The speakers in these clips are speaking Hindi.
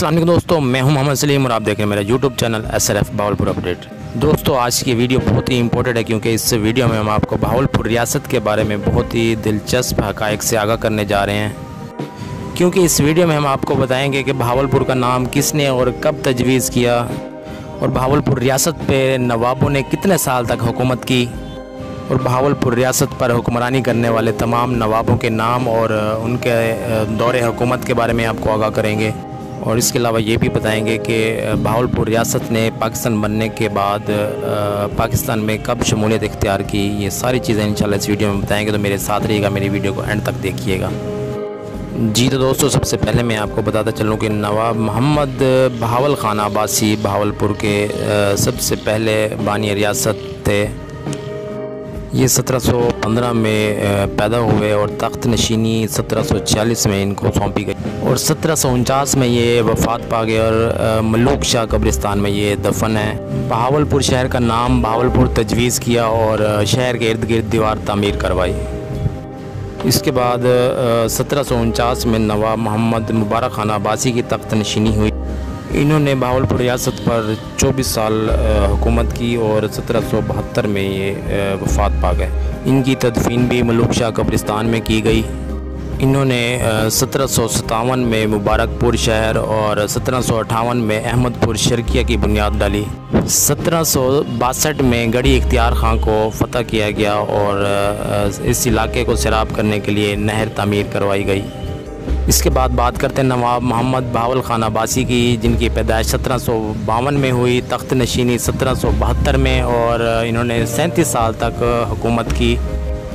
अस्सलाम वालेकुम दोस्तों, मैं हूं मोहम्मद सलीम और आप देख रहे हैं मेरा YouTube channel SRF Bahawalpur update. दोस्तों आज की वीडियो बहुत ही इंपॉर्टेंट है क्योंकि इस वीडियो में हम आपको भावलपुर रियासत के बारे में बहुत ही दिलचस्प हक़ाइक़ से आगाह करने जा रहे हैं। क्योंकि इस वीडियो में हम आपको बताएंगे कि भावलपुर का नाम किसने और कब तजवीज़ किया और भावलपुर रियासत पे नवाबों ने कितने साल तक हुकूमत की और भावलपुर रियासत पर हुक्मरानी करने वाले तमाम नवाबों के नाम और उनके दौरे हुकूमत के बारे में आपको आगाह करेंगे। और इसके अलावा ये भी बताएंगे कि भावलपुर रियासत ने पाकिस्तान बनने के बाद पाकिस्तान में कब शमूलियत इख्तियार की। ये सारी चीज़ें इंशाल्लाह इस वीडियो में बताएंगे, तो मेरे साथ रहिएगा, मेरी वीडियो को एंड तक देखिएगा। जी तो दोस्तों, सबसे पहले मैं आपको बताता चलूँ कि नवाब मोहम्मद बहावल खान अब्बासी भावलपुर के सबसे पहले बानी रियासत थे। ये 1715 में पैदा हुए और तख्त नशीनी 1746 में इनको सौंपी गई और 1749 में ये वफ़ात पा गए और मलूक शाह कब्रिस्तान में ये दफन है। बहावलपुर शहर का नाम बहावलपुर तजवीज़ किया और शहर के इर्द गिर्द दीवार तामीर करवाई। इसके बाद 1749 में नवाब मोहम्मद मुबारक खान अब्बासी की तख्त नशीनी हुई। इन्होंने भावलपुर रियासत पर 24 साल हुकूमत की और 1772 में ये वफ़ात पा गए। इनकी तदफीन भी मलूक शाह कब्रिस्तान में की गई। इन्होंने 1757 में मुबारकपुर शहर और 1758 में अहमदपुर शर्किया की बुनियाद डाली। 1762 में गढ़ी इख्तियार खां को फ़तह किया गया और इस इलाके को सैराब करने के लिए नहर तामीर करवाई गई। इसके बाद बात करते हैं नवाब मोहम्मद बहावल खान अब्बासी की, जिनकी पैदाइश 1752 में हुई, तख्त नशीनी 1772 में और इन्होंने 37 साल तक हुकूमत की।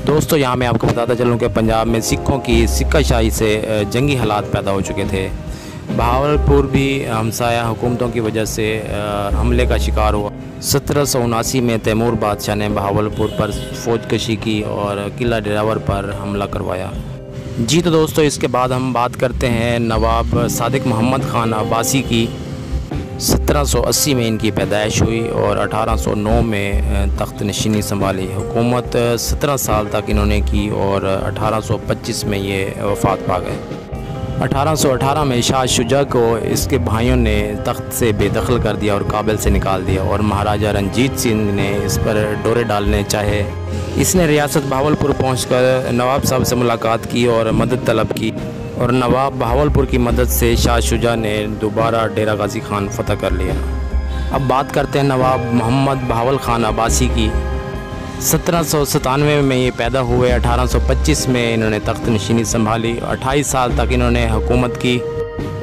दोस्तों यहाँ मैं आपको बताता चलूँ कि पंजाब में सिखों की सिक्काशाही से जंगी हालात पैदा हो चुके थे। बहावलपुर भी हमसाया हुकूमतों की वजह से हमले का शिकार हुआ। 1779 में तैमूर बादशाह ने बहावलपुर पर फौजकशी की और किला डेरावर पर हमला करवाया। जी तो दोस्तों, इसके बाद हम बात करते हैं नवाब सादिक मोहम्मद खान अब्बासी की। 1780 में इनकी पैदाइश हुई और 1809 में तख्त नशीनी संभाली। हुकूमत 17 साल तक इन्होंने की और 1825 में ये वफ़ात पा गए। 1818 में शाह शुजा को इसके भाइयों ने तख्त से बेदखल कर दिया और काबिल से निकाल दिया और महाराजा रंजीत सिंह ने इस पर डोरे डालने चाहे। इसने रियासत भावलपुर पहुंचकर नवाब साहब से मुलाकात की और मदद तलब की और नवाब भावलपुर की मदद से शाह शुजा ने दोबारा डेरा गाजी खान फतह कर लिया। अब बात करते हैं नवाब मोहम्मद बहावल खान अब्बासी की। 1797 में ये पैदा हुए। 1825 में इन्होंने तख्त नशीनी संभाली। 28 साल तक इन्होंने हुकूमत की।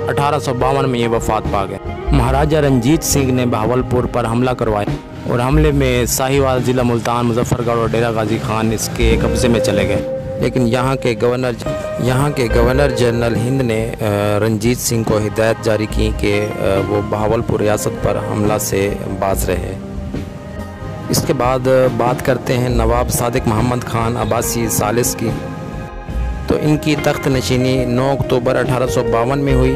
1852 में ये वफ़ात पा गए। महाराजा रंजीत सिंह ने बहावलपुर पर हमला करवाया और हमले में साहिवाल ज़िला मुल्तान, मुजफ्फरगढ़ और डेरा गाजी खान इसके कब्ज़े में चले गए। लेकिन यहाँ के गवर्नर जनरल हिंद ने रंजीत सिंह को हिदायत जारी की कि वो बहावलपुर रियासत पर हमला से बाज रहे। इसके बाद बात करते हैं नवाब सादिक मोहम्मद खान अब्बासी सालिस की। तो इनकी तख्त नशीनी 9 अक्टूबर 1852 में हुई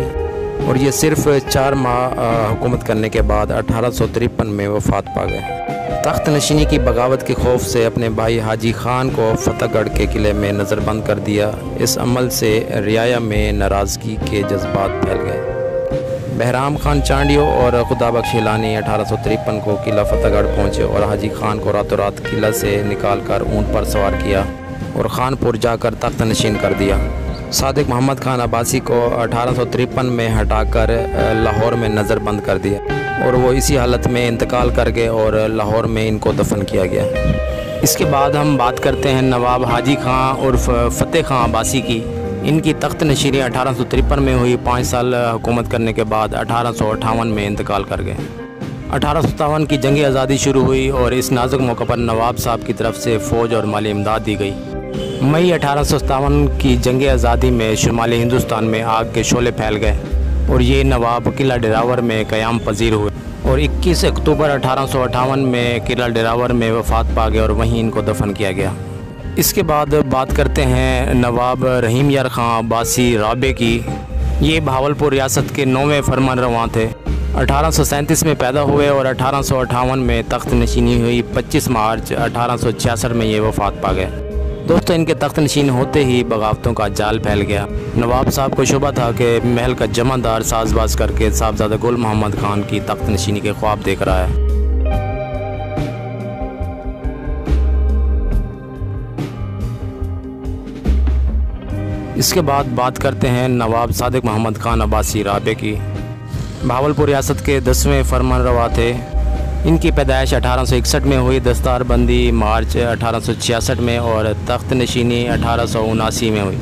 और ये सिर्फ 4 माह हुकूमत करने के बाद 1853 में वफ़ात पा गए। तख्त नशीनी की बगावत के खौफ से अपने भाई हाजी खान को फतेहगढ़ के किले में नज़रबंद कर दिया। इस अमल से रियाया में नाराज़गी के जज्बात फैल गए। बहराम खान चांडियो और खुदाबख्श हिलानी 1853 को किला फतेहगढ़ पहुँचे और हाजी खान को रातों रात किला से निकाल कर ऊँट पर सवार किया और खानपुर जाकर तख्त नशीन कर दिया। सादिक मोहम्मद खान अब्बासी को 1853 में हटाकर लाहौर में नज़रबंद कर दिया और वो इसी हालत में इंतकाल कर गए और लाहौर में इनको दफन किया गया। इसके बाद हम बात करते हैं नवाब हाजी खां उर्फ फ़तेह खां अब्बासी की। इनकी तख्त नशीनी 1853 में हुई। 5 साल हुकूमत करने के बाद 1858 में इंतकाल कर गए। 1857 की जंग आज़ादी शुरू हुई और इस नाजुक मौके पर नवाब साहब की तरफ से फ़ौज और माली इमदाद दी गई। मई 1857 की जंग आज़ादी में शुमाली हिंदुस्तान में आग के शोले फैल गए और ये नवाब किला डेरावर में क़याम पजीर हुए और 21 अक्टूबर 1858 में किला डेरावर में वफ़ात पा गए और वहीं इनको दफन किया गया। इसके बाद बात करते हैं नवाब रहीम यार खां अब्बासी राबे की। ये भावलपुर रियासत के 9वें फरमान रवां थे। 1837 में पैदा हुए और 1858 में तख्त नशीनी हुई। 25 मार्च 1866 में ये वफ़ात पा गए। दोस्तों इनके तख्त नशीन होते ही बगावतों का जाल फैल गया। नवाब साहब को शुबा था कि महल का जमादार साजबाज करके साहबजादा गुल मोहम्मद खान की तख्त नशीनी के ख्वाब देख रहा है। इसके बाद बात करते हैं नवाब सादिक मोहम्मद खान अब्बासी राबे की। भावलपुर रियासत के 10वें फरमानरवा थे। इनकी पैदाइश 1861 में हुई, दस्तारबंदी मार्च 1866 में और तख्त नशीनी 1879 में हुई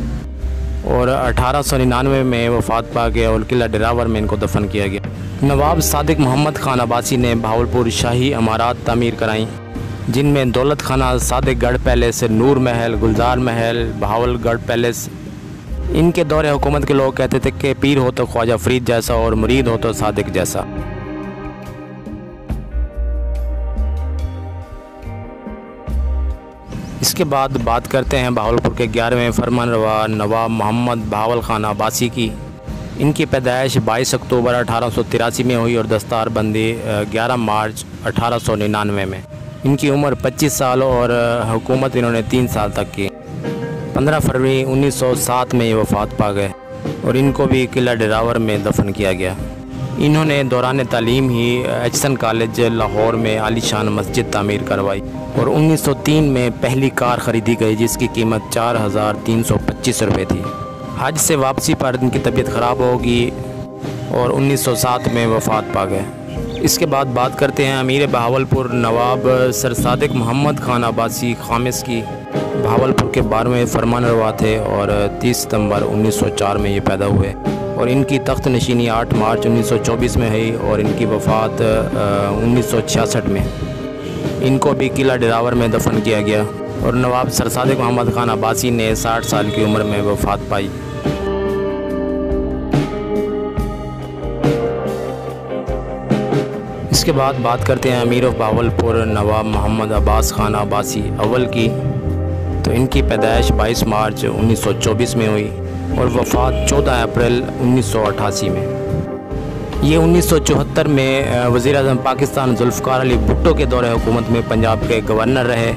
और 1899 में वफ़ात पा गए और किला डिरावर में इनको दफन किया गया। नवाब सादिक मोहम्मद खान अब्बासी ने भावलपुर शाही इमारत तामीर कराईं, जिनमें दौलत खाना, सादिक गढ़ पैलेस, नूर महल, गुलजार महल, भावलगढ़ पैलेस। इनके दौरे हुकूमत के लोग कहते थे कि पीर हो तो ख्वाजा फरीद जैसा और मुरीद हो तो सादिक जैसा। इसके बाद बात करते हैं भावलपुर के 11वें फरमानरवा नवाब मोहम्मद भावल खान अब्बासी की। इनकी पैदाइश 22 अक्टूबर 1883 में हुई और दस्तारबंदी 11 मार्च 1899 में। इनकी उम्र 25 साल और हुकूमत इन्होंने 3 साल तक की। 15 फरवरी 1907 में ये वफ़ात पा गए और इनको भी किला डिरावर में दफन किया गया। इन्होंने दौरान तालीम ही एचसन कॉलेज लाहौर में आलीशान मस्जिद तामीर करवाई और 1903 में पहली कार ख़रीदी गई जिसकी कीमत 4325 रुपये थी। हज से वापसी पर इनकी तबीयत ख़राब होगी और 1907 में वफ़ात पा गए। इसके बाद बात करते हैं अमीर बहावलपुर नवाब सर सादिक मोहम्मद खान अब्बासी खामिस की। भावलपुर के 12वें फरमानरवा थे और 30 सितंबर 1904 में ये पैदा हुए और इनकी तख्त नशीनी 8 मार्च 1924 में हुई और इनकी वफ़ात 1966 में। इनको भी किला डिरावर में दफन किया गया और नवाब सर सादिक मोहम्मद खान अब्बासी ने 60 साल की उम्र में वफ़ात पाई। इसके बाद बात करते हैं अमीर भावलपुर नवाब मोहम्मद अब्बास खान अब्बासी अव्वल की। तो इनकी पैदाइश 22 मार्च 1924 में हुई और वफ़ात 14 अप्रैल 1988 में। ये 1974 में वज़ीर-ए-आज़म पाकिस्तान जुल्फ़िकार अली भुट्टो के दौरे हुकूमत में पंजाब के गवर्नर रहे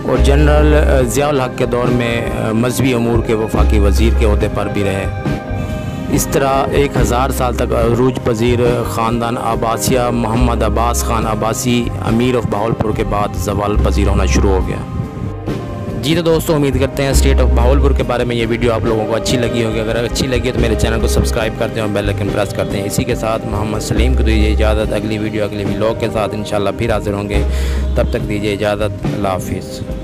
और जनरल ज़िया-उल हक़ के दौर में मजहबी अमूर के वफाकी वज़ीर के ओहदे पर भी रहे। इस तरह 1000 साल तक अरूज पजीर ख़ानदान अब्बासिया मोहम्मद अब्बास खान अब्बासी अमीर ऑफ भावलपुर के बाद ज़वाल पजीर होना शुरू हो गया। जी तो दोस्तों, उम्मीद करते हैं स्टेट ऑफ भावलपुर के बारे में ये वीडियो आप लोगों को अच्छी लगी होगी। अगर अच्छी लगी तो मेरे चैनल को सब्सक्राइब करते हैं और बेल आइकन प्रेस करते हैं। इसी के साथ मोहम्मद सलीम को दीजिए इजाज़त। अगली वीडियो अगले व्लॉग के साथ इंशाल्लाह फिर हाजिर होंगे। तब तक दीजिए इजाज़त। अल्लाह हाफिज़।